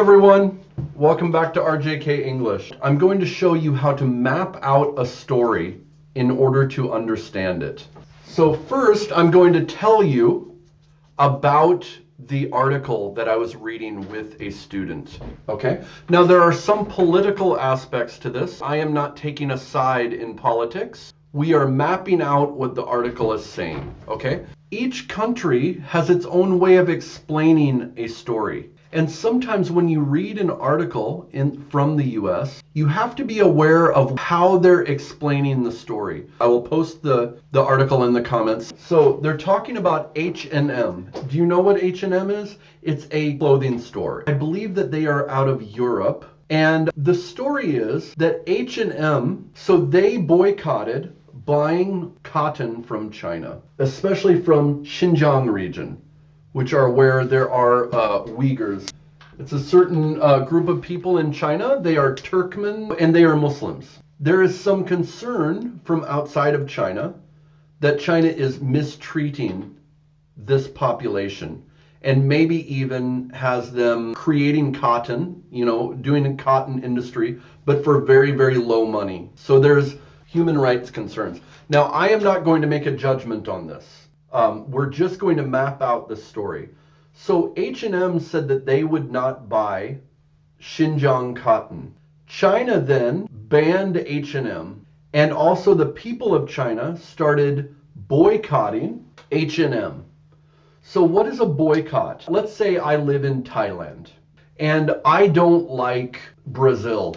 everyone, welcome back to RJK English. I'm going to show you how to map out a story in order to understand it. So first, I'm going to tell you about the article that I was reading with a student, okay? Now there are some political aspects to this. I am not taking a side in politics. We are mapping out what the article is saying, okay? Each country has its own way of explaining a story. And sometimes when you read an article from the US, you have to be aware of how they're explaining the story. I will post the article in the comments. So they're talking about H&M. Do you know what H&M is? It's a clothing store. I believe that they are out of Europe. And the story is that H&M, so they boycotted buying cotton from China, especially from Xinjiang region, which are where there are Uyghurs. It's a certain group of people in China. They are Turkmen and they are Muslims. There is some concern from outside of China that China is mistreating this population and maybe even has them creating cotton, doing a cotton industry, but for very, very low money. So there's human rights concerns. Now, I am not going to make a judgment on this. We're just going to map out the story. So H&M said that they would not buy Xinjiang cotton. China then banned H&M, and also the people of China started boycotting H&M. So what is a boycott? Let's say I live in Thailand, and I don't like Brazil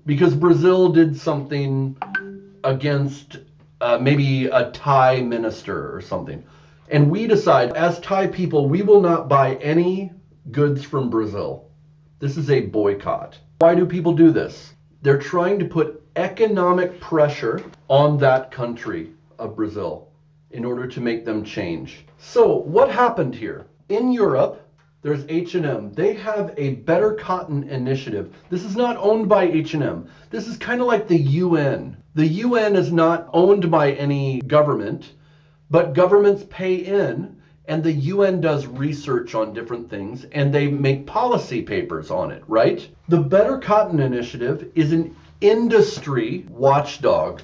because Brazil did something against maybe a Thai minister or something. And we decide, as Thai people, we will not buy any goods from Brazil. This is a boycott. Why do people do this? They're trying to put economic pressure on that country of Brazil in order to make them change. So what happened here? In Europe, there's H&M. They have a Better Cotton Initiative. This is not owned by H&M. This is kind of like the UN. The UN is not owned by any government, but governments pay in, and the UN does research on different things, and they make policy papers on it, right? The Better Cotton Initiative is an industry watchdog.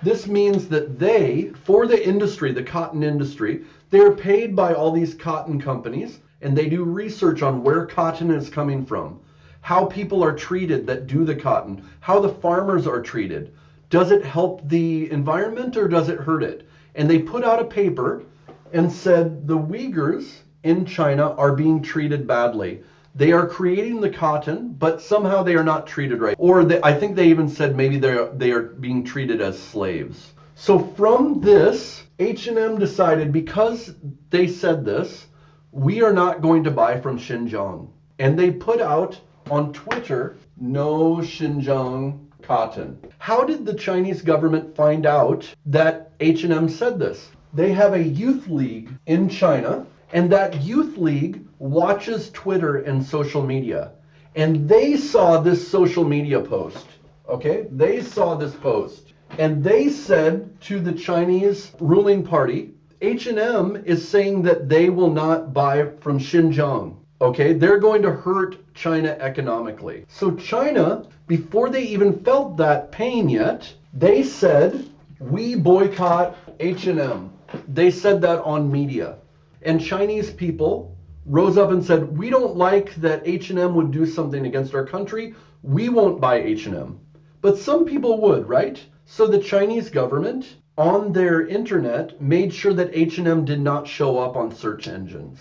This means that for the industry, the cotton industry, they're paid by all these cotton companies, and they do research on where cotton is coming from, how people are treated that do the cotton, how the farmers are treated. Does it help the environment or does it hurt it? And they put out a paper and said the Uyghurs in China are being treated badly. They are creating the cotton, but somehow they are not treated right. Or I think they even said maybe they are being treated as slaves. So from this, H&M decided, because they said this, we are not going to buy from Xinjiang. And they put out on Twitter, no Xinjiang cotton. How did the Chinese government find out that H&M said this? They have a youth league in China, and that youth league watches Twitter and social media. And they saw this social media post, okay? They saw this post. And they said to the Chinese ruling party, H&M is saying that they will not buy from Xinjiang, okay? They're going to hurt China economically. So China, before they even felt that pain yet, they said, we boycott H&M. They said that on media. And Chinese people rose up and said, we don't like that H&M would do something against our country. We won't buy H&M. But some people would, right? So the Chinese government on their internet made sure that H&M did not show up on search engines.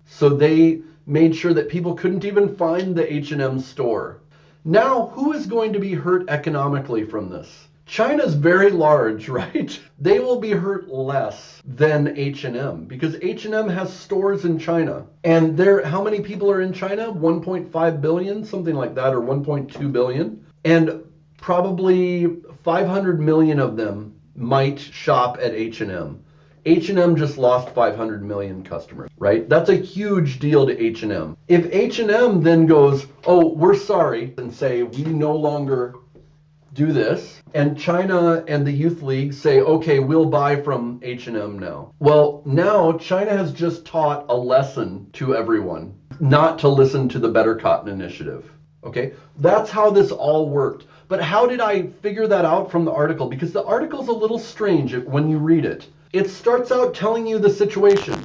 So they made sure that people couldn't even find the H&M store. Now, who is going to be hurt economically from this? China's very large, right? They will be hurt less than H&M because H&M has stores in China. And how many people are in China? 1.5 billion, something like that, or 1.2 billion. And probably 500 million of them might shop at H&M. H&M just lost 500 million customers, right? That's a huge deal to H&M. If H&M then goes, oh, we're sorry, and say we no longer do this, and China and the Youth League say, okay, we'll buy from H&M now. Well, now China has just taught a lesson to everyone. not to listen to the Better Cotton Initiative. Okay, that's how this all worked. But how did I figure that out from the article? Because the article's a little strange when you read it. It starts out telling you the situation,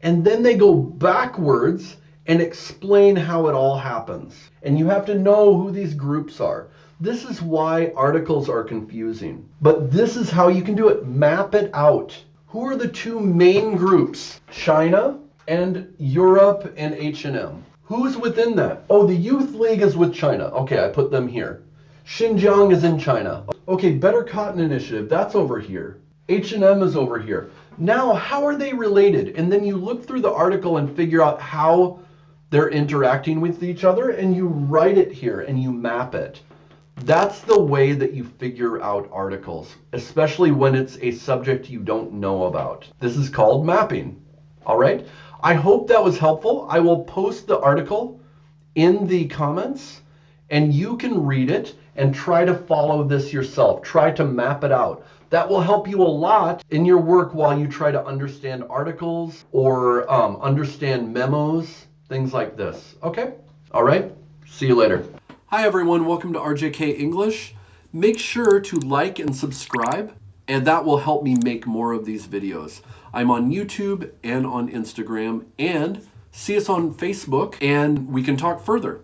and then they go backwards and explain how it all happens. And you have to know who these groups are. This is why articles are confusing. But this is how you can do it. Map it out. Who are the two main groups? China and Europe and H&M. Who's within that? Oh, the Youth League is with China. Okay, I put them here. Xinjiang is in China. Okay, Better Cotton Initiative, that's over here. H&M is over here. Now, how are they related? And then you look through the article and figure out how they're interacting with each other, and you write it here and you map it. That's the way that you figure out articles, especially when it's a subject you don't know about. This is called mapping. All right? I hope that was helpful. I will post the article in the comments, and you can read it and try to follow this yourself. Try to map it out. That will help you a lot in your work while you try to understand articles or understand memos, things like this. Okay? All right? See you later. Hi, everyone. Welcome to RJK English. Make sure to like and subscribe, and that will help me make more of these videos. I'm on YouTube and on Instagram, and see us on Facebook, and we can talk further.